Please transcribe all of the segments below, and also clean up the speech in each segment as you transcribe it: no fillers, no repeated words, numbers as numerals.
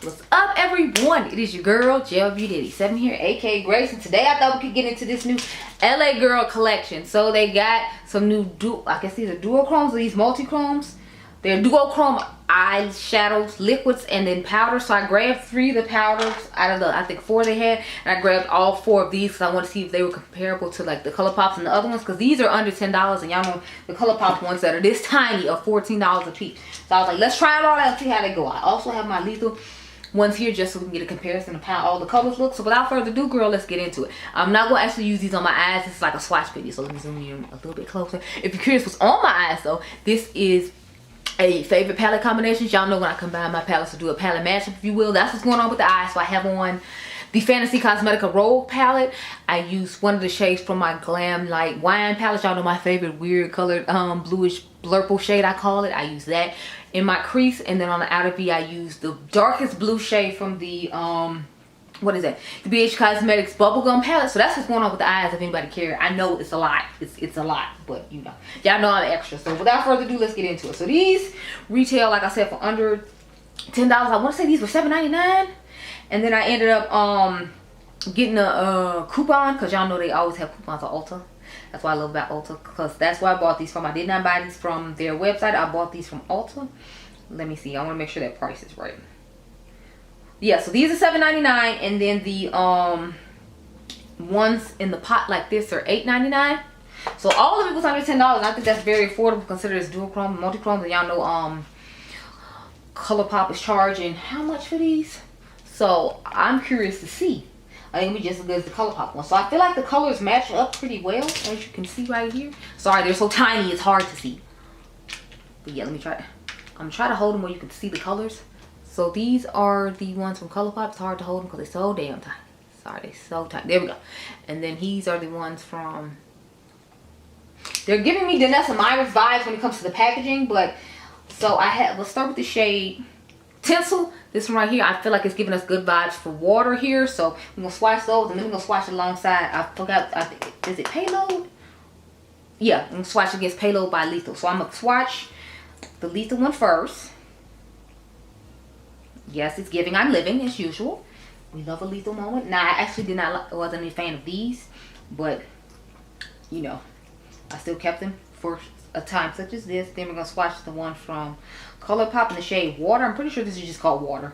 What's up, everyone? It is your girl Beauty87 here, aka Grace, and today I thought we could get into this new LA Girl collection. So they got some new I guess these are duochromes or these multi-chromes. They're duochrome eyeshadows, liquids, and then powders. So I grabbed 3 of the powders out of the, I think 4 they had, and I grabbed all 4 of these because I want to see if they were comparable to like the ColourPops and the other ones, because these are under $10, and y'all know the ColourPop ones that are this tiny are $14 a piece. So I was like, let's try it all out and see how they go. I also have my lethal ones here just so we can get a comparison of how all the colors look. So without further ado, girl, let's get into it. I'm not going to actually use these on my eyes. It's like a swatch video, so let me zoom in a little bit closer. If you're curious what's on my eyes though, this is a favorite palette combinations. Y'all know when I combine my palettes to do a palette matchup, if you will. That's what's going on with the eyes. So I have on the Fantasy Cosmetica Rogue palette. I use one of the shades from my Glam Light Wine palette. Y'all know my favorite weird colored bluish blurple shade, I call it. I use that in my crease, and then on the outer V I use the darkest blue shade from the what is that, the BH Cosmetics Bubblegum palette. So that's what's going on with the eyes, if anybody cares. I know it's a lot, it's a lot, but you know, y'all know I'm extra. So without further ado, let's get into it. So these retail, like I said, for under $10. I want to say these were $7.99, and then I ended up getting a coupon, because y'all know they always have coupons at Ulta. That's why I love about Ulta, because that's where I bought these from. I did not buy these from their website. I bought these from Ulta. Let me see. I want to make sure that price is right. Yeah, so these are $7.99, and then the ones in the pot like this are $8.99. So all of it was under $10, and I think that's very affordable considering it's duochrome, multi-chrome, and y'all know ColourPop is charging how much for these? So I'm curious to see. I think it'll be just as good as the ColourPop one. So I feel like the colors match up pretty well, as you can see right here. Sorry, they're so tiny, it's hard to see. But yeah, let me try. I'm gonna try to hold them where you can see the colors. So these are the ones from ColourPop. It's hard to hold them because they're so damn tiny. Sorry, they're so tiny. There we go. And then these are the ones from... They're giving me Danessa Myricks vibes when it comes to the packaging, but... So let's start with the shade Tinsel. This one right here, I feel like it's giving us good vibes for water here. So we're gonna swatch those, and then we're gonna swatch alongside, I forgot, is it Payload? Yeah, I'm gonna swatch against Payload by Lethal. So I'm gonna swatch the Lethal one first. Yes, it's giving I'm Living as usual. We love a lethal moment. Now I actually wasn't a fan of these, but you know, I still kept them for a time such as this. Then we're gonna swatch the one from ColourPop in the shade Water. I'm pretty sure this is just called Water.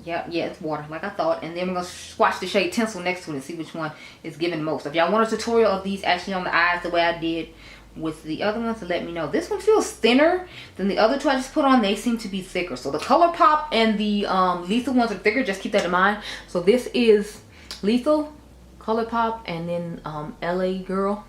Yeah, it's Water, like I thought. And then we're gonna swatch the shade Tinsel next to it and see which one is giving the most. If y'all want a tutorial of these actually on the eyes the way I did with the other ones, to let me know. This one feels thinner than the other 2 I just put on. They seem to be thicker. So the ColourPop and the Lethal ones are thicker. Just keep that in mind. So this is Lethal, ColourPop, and then LA Girl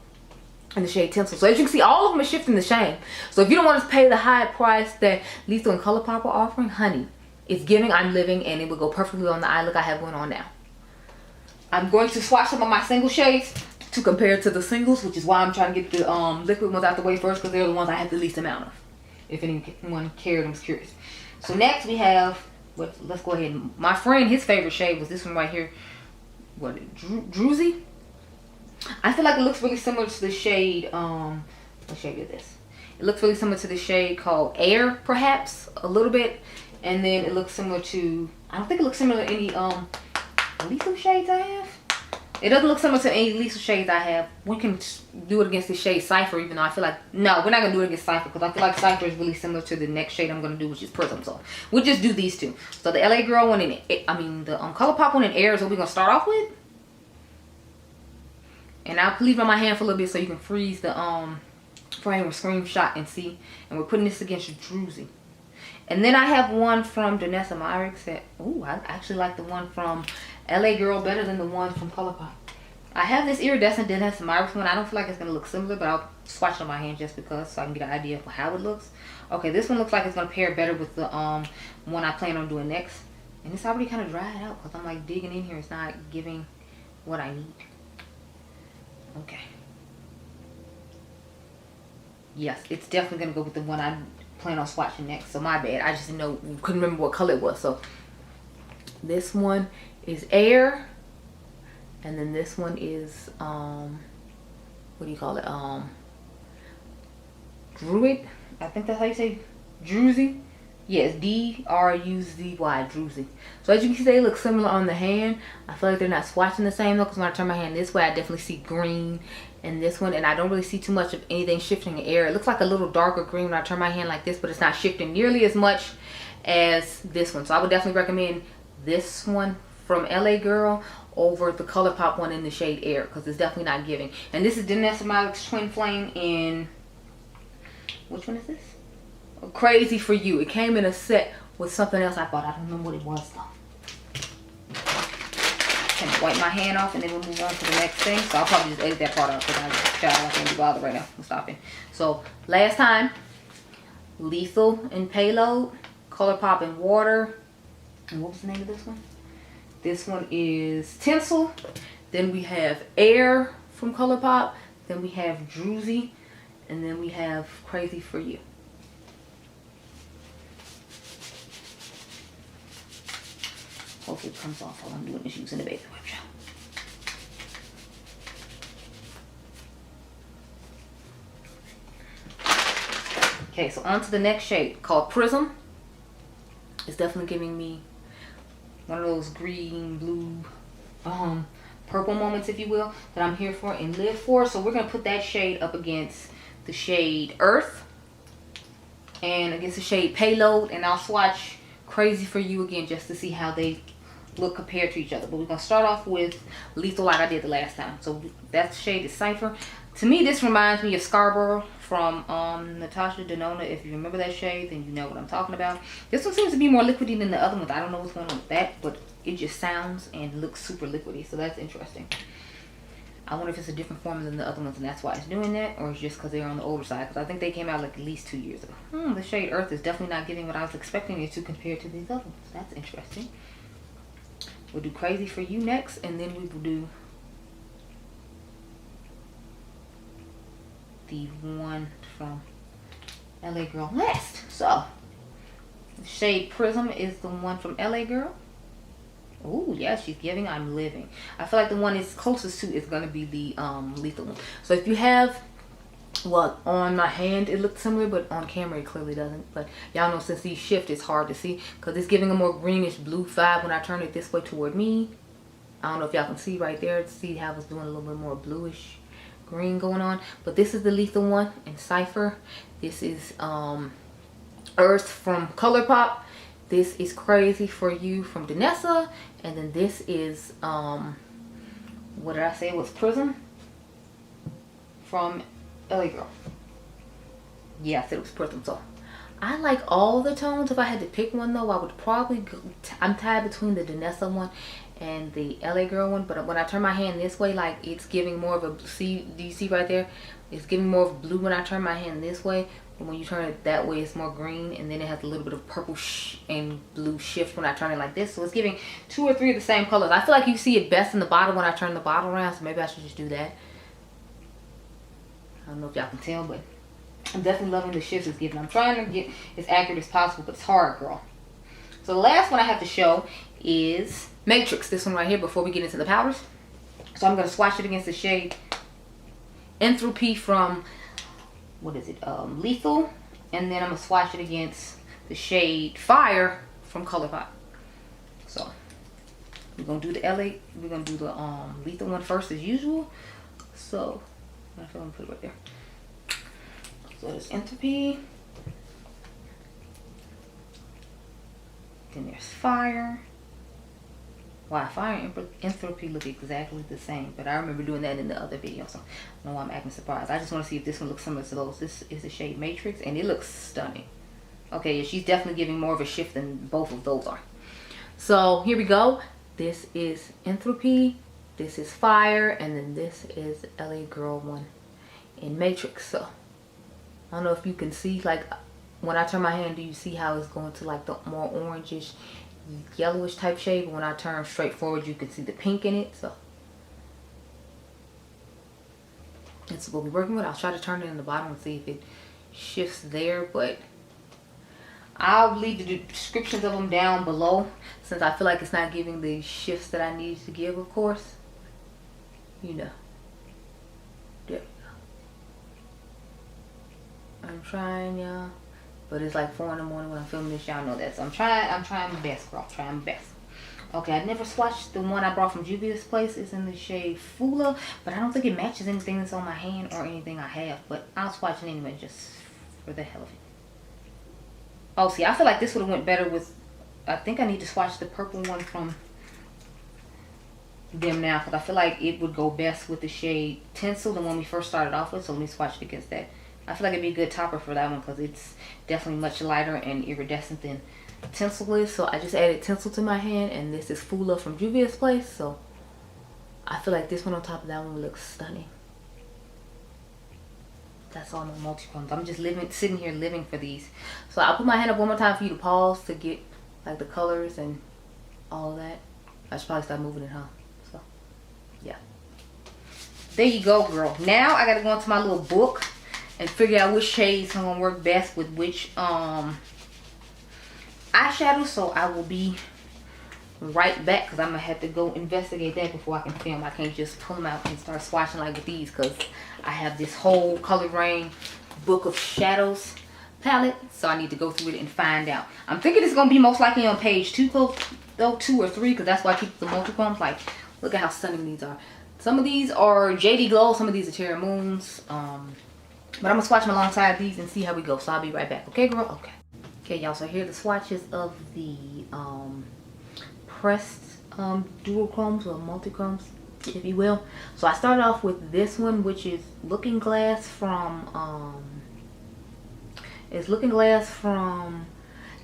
in the shade Tinsel. So as you can see, all of them are shifting the shade. So if you don't want to pay the high price that Lethal and ColourPop are offering, honey, it's giving I'm Living, and it will go perfectly on the eye look I have going on now. I'm going to swatch some of my single shades to compare to the singles, which is why I'm trying to get the liquid ones out the way first, because they're the ones I have the least amount of, if anyone cared and was curious. So next we have, let's go ahead. My friend, his favorite shade was this one right here. What, Druzy? I feel like it looks really similar to the shade, what shade is this? It looks really similar to the shade called Air, perhaps, a little bit. And then it looks similar to, I don't think it looks similar to any lethal shades I have. It doesn't look similar to any lethal shades I have. We can do it against the shade Cypher, even though I feel like, no, we're not going to do it against Cypher, because I feel like Cypher is really similar to the next shade I'm going to do, which is Prism. So we'll just do these 2. So the LA Girl one, and the ColourPop one and Air is what we're going to start off with. And I'll leave it on my hand for a little bit so you can freeze the frame or screenshot and see. And we're putting this against Druzy. And then I have one from Danessa Myricks that, ooh, I actually like the one from LA Girl better than the one from ColourPop. I have this iridescent Danessa Myricks one. I don't feel like it's going to look similar, but I'll swatch it on my hand just because, so I can get an idea of how it looks. Okay, this one looks like it's going to pair better with the one I plan on doing next. And it's already kind of dried out because I'm like digging in here. It's not giving what I need. Okay. Yes, it's definitely going to go with the one I plan on swatching next. So my bad. I just couldn't remember what color it was. So this one is Air. And then this one is, what do you call it? Druid. I think that's how you say Druzy. Yes, D-R-U-Z-Y, Druzy. So as you can see, they look similar on the hand. I feel like they're not swatching the same though, because when I turn my hand this way, I definitely see green in this one, and I don't really see too much of anything shifting in the air. It looks like a little darker green when I turn my hand like this, but it's not shifting nearly as much as this one. So I would definitely recommend this one from LA Girl over the ColourPop one in the shade Air, because it's definitely not giving. And this is Danessa Myricks Twin Flame in, which one is this? Crazy for You. It came in a set with something else I bought. I don't remember what it was though. I'm gonna wipe my hand off and then we'll move on to the next thing. So I'll probably just edit that part out because I can't be bothered right now. I'm stopping. So last time, Lethal and Payload, ColourPop and Water. And what was the name of this one? This one is Tinsel. Then we have Air from ColourPop. Then we have Druzy. And then we have Crazy for You. Hopefully it comes off while I'm doing this using the baby wipe shop. Okay, so on to the next shade called Prism. It's definitely giving me one of those green, blue, purple moments, if you will, that I'm here for and live for. So we're going to put that shade up against the shade Earth and against the shade Payload, and I'll swatch Crazy for You again just to see how they look compared to each other. But we're going to start off with Lethal like I did the last time. So that shade is Cypher. To me, this reminds me of Scarborough from Natasha Denona. If you remember that shade, then you know what I'm talking about. This one seems to be more liquidy than the other ones. I don't know what's going on with that, but it just sounds and looks super liquidy. So that's interesting. I wonder if it's a different formula than the other ones and that's why it's doing that, or it's just because they're on the older side, because I think they came out like at least 2 years ago. The shade Earth is definitely not giving what I was expecting it to compared to these other ones. That's interesting. We'll do Crazy for You next, and then we will do the one from LA Girl last. So the shade Prism is the one from LA Girl. Oh yeah, she's giving I'm Living. I feel like the one it's closest to is gonna be the Lethal one. So if you have, well, on my hand it looks similar, but on camera it clearly doesn't. But y'all know since these shift, it's hard to see because it's giving a more greenish blue vibe when I turn it this way toward me. I don't know if y'all can see right there, see how it's doing a little bit more bluish green going on. But this is the Lethal one in Cypher. This is Earth from ColourPop. This is Crazy for You from Danessa. And then this is what did I say it was, Prism from LA Girl. Yeah, I said it was Prism. So I like all the tones. If I had to pick one though, I would probably go, I'm tied between the Danessa one and the LA Girl one. But when I turn my hand this way, like it's giving more of a, see, do you see right there? It's giving more of blue when I turn my hand this way. But when you turn it that way, it's more green, and then it has a little bit of purple and blue shift when I turn it like this. So it's giving 2 or 3 of the same colors. I feel like you see it best in the bottle when I turn the bottle around, so maybe I should just do that. I don't know if y'all can tell, but I'm definitely loving the shifts it's giving. I'm trying to get as accurate as possible, but it's hard, girl. So the last one I have to show is Matrix, this one right here, before we get into the powders. So I'm going to swatch it against the shade Entropy from, what is it, Lethal, and then I'm gonna swatch it against the shade Fire from ColourPop. So we're gonna do the we're gonna do the Lethal one first as usual. So I feel I'm gonna put it right there. So there's Entropy, then there's Fire. Wow, Fire and Entropy look exactly the same, but I remember doing that in the other video, so I don't know why I'm acting surprised. I just want to see if this one looks similar to those. This is the shade Matrix, and it looks stunning. Okay, yeah, she's definitely giving more of a shift than both of those are. So here we go. This is Entropy, this is Fire, and then this is LA Girl one in Matrix. So I don't know if you can see, like when I turn my hand, do you see how it's going to like the more orangish, yellowish type shade? But when I turn straight forward, you can see the pink in it. So that's what we're working with. I'll try to turn it in the bottom and see if it shifts there, but I'll leave the descriptions of them down below since I feel like it's not giving the shifts that I need to give, of course. You know. There we go. I'm trying, y'all. But it's like 4 in the morning when I'm filming this. Y'all know that. So I'm trying my best, girl. Trying my best. Okay, I never swatched the one I brought from Juvia's place. It's in the shade Fula, but I don't think it matches anything that's on my hand or anything I have. But I'll swatch it anyway, just for the hell of it. Oh, see, I feel like this would have went better with. I think I need to swatch the purple one from them now, because I feel like it would go best with the shade Tinsel, the one we first started off with. So let me swatch it against that. I feel like it'd be a good topper for that one because it's definitely much lighter and iridescent than Tinsel is. So I just added Tinsel to my hand, and this is Fula from Juvia's place. So I feel like this one on top of that one looks stunning. That's all my multi-chromes. I'm just sitting here living for these. So I'll put my hand up one more time for you to pause to get like the colors and all of that. I should probably start moving it, huh? So yeah, there you go, girl. Now I gotta go into my little book and figure out which shades are gonna work best with which eyeshadow. So I will be right back, because I'm gonna have to go investigate that before I can film. I can't just pull them out and start swatching like with these, because I have this whole Color Rain book of shadows palette, so I need to go through it and find out. I'm thinking it's gonna be most likely on page 2 though, 2 or 3, because that's why I keep the multi-chromes. Like, look at how stunning these are. Some of these are JD Glow, some of these are Terra Moons. But I'm gonna swatch them alongside these and see how we go. So I'll be right back. Okay, girl? Okay. Okay, y'all. So here are the swatches of the pressed duochromes or multi-chromes, if you will. So I started off with this one, which is Looking Glass from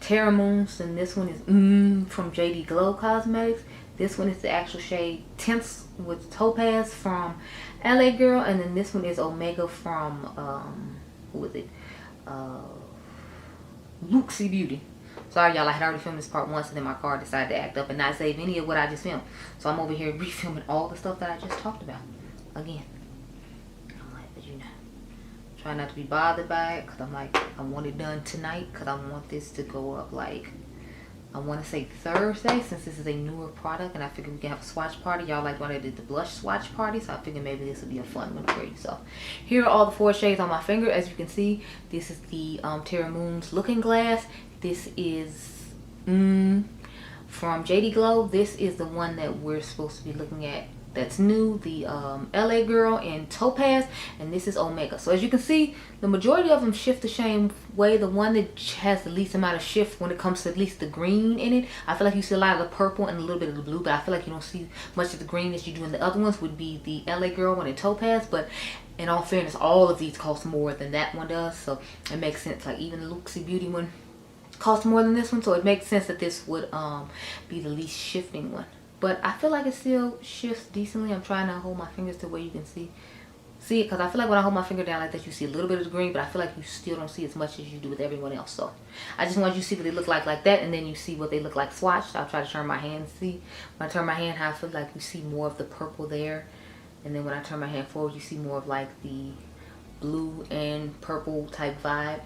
Terra Moons, and this one is from JD Glow Cosmetics. This one is the actual shade Tints with Topaz from LA Girl, and then this one is Omega from who is it? Luxie Beauty. Sorry, y'all, I had already filmed this part once, and then my car decided to act up and not save any of what I just filmed. So I'm over here refilming all the stuff that I just talked about again. I'm like, but you know, try not to be bothered by it, because I'm like, I want it done tonight, because I want this to go up like, I want to say Thursday, since this is a newer product, and I figured we can have a swatch party. Y'all like when I did the blush swatch party, so I figured maybe this would be a fun one for you. So here are all the 4 shades on my finger. As you can see, this is the Terra Moons Looking Glass. This is from JD Glow. This is the one that we're supposed to be looking at that's new, the LA Girl in Topaz, and this is Omega. So as you can see, the majority of them shift the same way. The one that has the least amount of shift when it comes to at least the green in it, I feel like you see a lot of the purple and a little bit of the blue, but I feel like you don't see much of the green as you do in the other ones, would be the LA Girl one in Topaz. But in all fairness, all of these cost more than that one does, so it makes sense. Like even the Luxie Beauty one costs more than this one, so it makes sense that this would be the least shifting one. But I feel like it still shifts decently. I'm trying to hold my fingers to where you can see it, because I feel like when I hold my finger down like that, you see a little bit of the green, but I feel like you still don't see as much as you do with everyone else. So I just want you to see what they look like that, and then you see what they look like swatched. I'll try to turn my hand, see when I turn my hand how I feel like you see more of the purple there, and then when I turn my hand forward, you see more of like the blue and purple type vibe.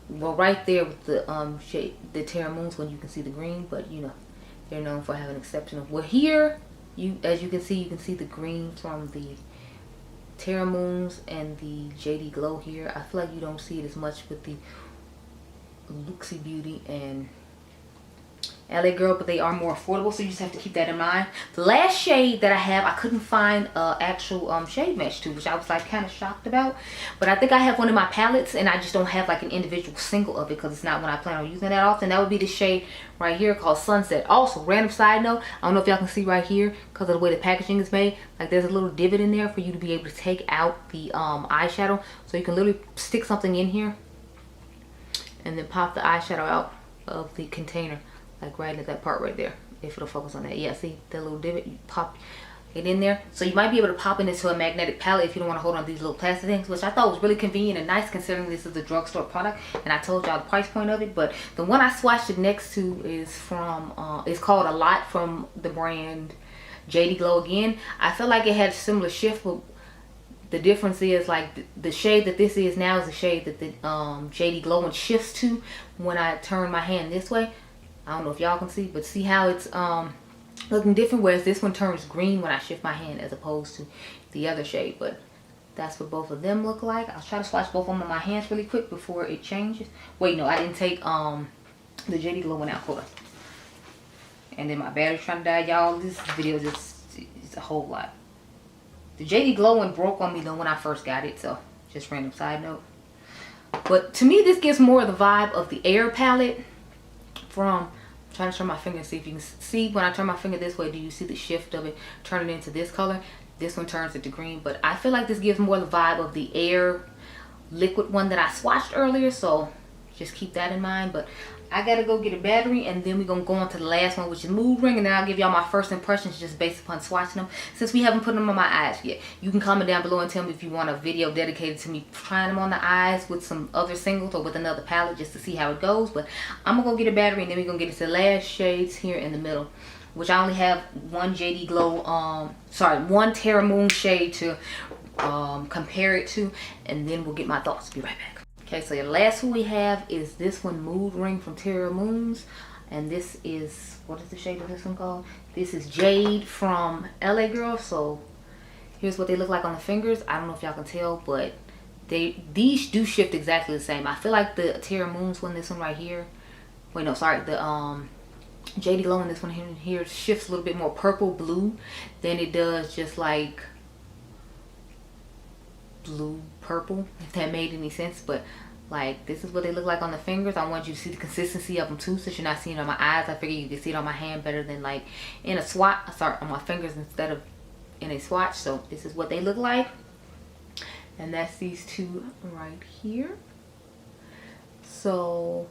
Well, right there with the shade, the Terra Moons one, you can see the green, but you know, they're known for having exceptional. Well, here, as you can see the green from the Terra Moons and the JD Glow here. I feel like you don't see it as much with the Luxie Beauty and LA Girl, but they are more affordable, so you just have to keep that in mind. The last shade that I have, I couldn't find actual shade match to, which I was like kind of shocked about, but I think I have one in my palettes, and I just don't have like an individual single of it because it's not one I plan on using that often. That would be the shade right here called Sunset. Also, random side note, I don't know if y'all can see right here because of the way the packaging is made, like there's a little divot in there for you to be able to take out the eyeshadow, so you can literally stick something in here and then pop the eyeshadow out of the container, like right at that part right there, if it'll focus on that. Yeah, see that little divot, you pop it in there, so you might be able to pop it into a magnetic palette if you don't want to hold on to these little plastic things, which I thought was really convenient and nice considering this is a drugstore product, and I told y'all the price point of it. But the one I swatched it next to is from it's called A Lot from the brand JD Glow again. I feel like it had a similar shift, but the difference is like the shade that this is now is the shade that the JD Glow one shifts to when I turn my hand this way. I don't know if y'all can see, but see how it's looking different, whereas this one turns green when I shift my hand as opposed to the other shade. But That's what both of them look like. I'll try to swatch both of them on my hands really quick before it changes. Wait, no, I didn't take the JD Glow one out. Hold on. And then my battery's trying to die, y'all. This video just is a whole lot. The JD Glow one broke on me though when I first got it, so just random side note. But to me, this gives more of the vibe of the Air palette from... I'm trying to turn my finger and see if you can see when I turn my finger this way. Do you see the shift of it turning into this color? This one turns into green, but I feel like this gives more the vibe of the Air liquid one that I swatched earlier, so just keep that in mind. But I gotta go get a battery, and then we're gonna go on to the last one, which is Mood Ring, and then I'll give y'all my first impressions just based upon swatching them, since we haven't put them on my eyes yet. You can comment down below and tell me if you want a video dedicated to me trying them on the eyes with some other singles or with another palette, just to see how it goes. But I'm gonna go get a battery, and then we're gonna get into the last shades here in the middle, which I only have one JD Glow, one Terra Moon shade to compare it to, and then we'll get my thoughts. Be right back. Okay, so the last one we have is this one, Mood Ring from Terra Moons, and this is, what is the shade of this one called? This is Jade from LA Girl. So here's what they look like on the fingers. I don't know if y'all can tell, but these do shift exactly the same. I feel like the Terra Moons one, this one right here, wait, no, sorry, the JD Glow in this one here shifts a little bit more purple blue than it does just like blue purple, if that made any sense. But like, this is what they look like on the fingers. I want you to see the consistency of them too, since you're not seeing it on my eyes. I figure you can see it on my hand better than like in a swatch, on my fingers instead of in a swatch. So this is what they look like, and that's these two right here. So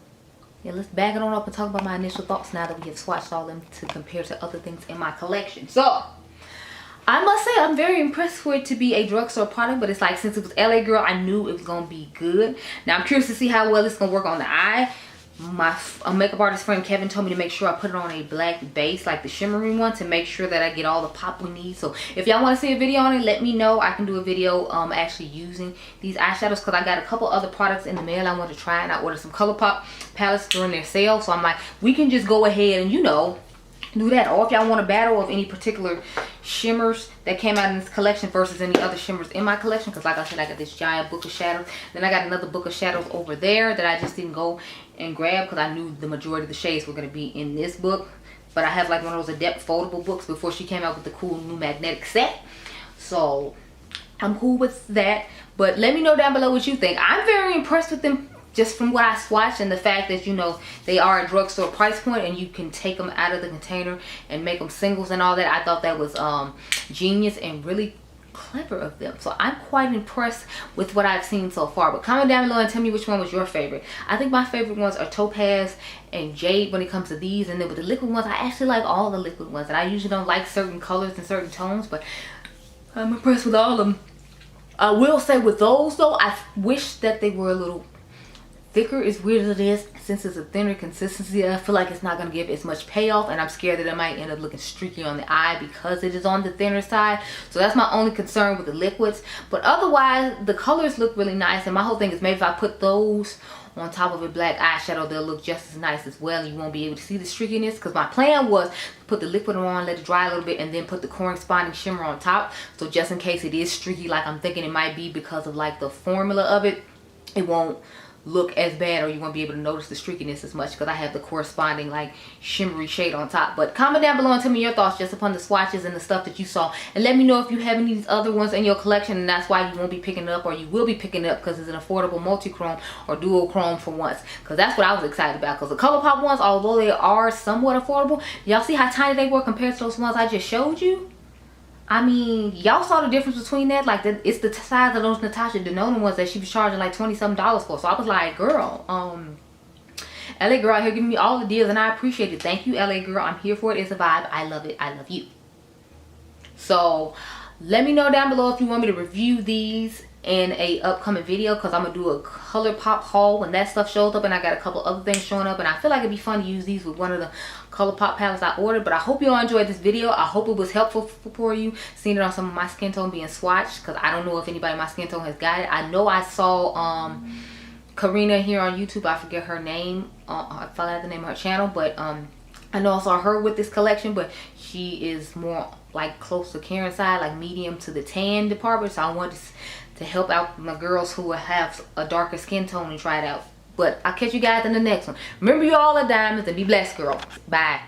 yeah, let's back it on up and talk about my initial thoughts now that we have swatched all them to compare to other things in my collection. So I must say, I'm very impressed for it to be a drugstore product, but it's like, since it was LA Girl, I knew it was going to be good. Now, I'm curious to see how well it's going to work on the eye. My makeup artist friend Kevin told me to make sure I put it on a black base, like the shimmering one, to make sure that I get all the pop we need. So if y'all want to see a video on it, let me know. I can do a video actually using these eyeshadows, because I got a couple other products in the mail I want to try, and I ordered some ColourPop palettes during their sale. So I'm like, we can just go ahead and, you know, do that. Or if y'all want a battle of any particular shimmers that came out in this collection versus any other shimmers in my collection, because like I said, I got this giant book of shadows, then I got another book of shadows over there that I just didn't go and grab because I knew the majority of the shades were going to be in this book. But I have like one of those Adept foldable books before she came out with the cool new magnetic set, so I'm cool with that. But let me know down below what you think. I'm very impressed with them, just from what I swatched, and the fact that, you know, they are a drugstore price point and you can take them out of the container and make them singles and all that. I thought that was genius and really clever of them. So I'm quite impressed with what I've seen so far. But comment down below and tell me which one was your favorite. I think my favorite ones are Topaz and Jade when it comes to these. And then with the liquid ones, I actually like all the liquid ones. And I usually don't like certain colors and certain tones, but I'm impressed with all of them. I will say with those though, I wish that they were a little thicker, as weird as it is. Since it's a thinner consistency, I feel like it's not going to give as much payoff, and I'm scared that it might end up looking streaky on the eye because it is on the thinner side. So that's my only concern with the liquids. But otherwise, the colors look really nice, and my whole thing is maybe if I put those on top of a black eyeshadow, they'll look just as nice as well, and you won't be able to see the streakiness, because my plan was to put the liquid on, let it dry a little bit, and then put the corresponding shimmer on top. So just in case it is streaky like I'm thinking it might be because of like the formula of it, it won't look as bad, or you won't be able to notice the streakiness as much, because I have the corresponding like shimmery shade on top. But comment down below and tell me your thoughts just upon the swatches and the stuff that you saw, and let me know if you have any of these other ones in your collection and that's why you won't be picking it up, or you will be picking it up because it's an affordable multi-chrome or duochrome for once, because that's what I was excited about. Because the ColourPop ones, although they are somewhat affordable, y'all see how tiny they were compared to those ones I just showed you? I mean, y'all saw the difference between that. Like, it's the size of those Natasha Denona ones that she was charging like $20-something for. So I was like, girl, LA Girl out here giving me all the deals, and I appreciate it. Thank you, LA Girl. I'm here for it. It's a vibe. I love it. I love you. So let me know down below if you want me to review these in a upcoming video, because I'm gonna do a ColourPop haul when that stuff shows up, and I got a couple other things showing up, and I feel like it'd be fun to use these with one of the ColourPop palettes I ordered. But I hope you all enjoyed this video. I hope it was helpful for you, seeing it on some of my skin tone being swatched, because I don't know if anybody in my skin tone has got it. I know I saw Karina here on YouTube, I forget her name, I found out the name of her channel, but I know I saw her with this collection, but she is more like close to Karen's side, like medium to the tan department. So I wanted to help out my girls who have a darker skin tone and try it out. But I'll catch you guys in the next one. Remember, you all are diamonds, and be blessed, girl. Bye.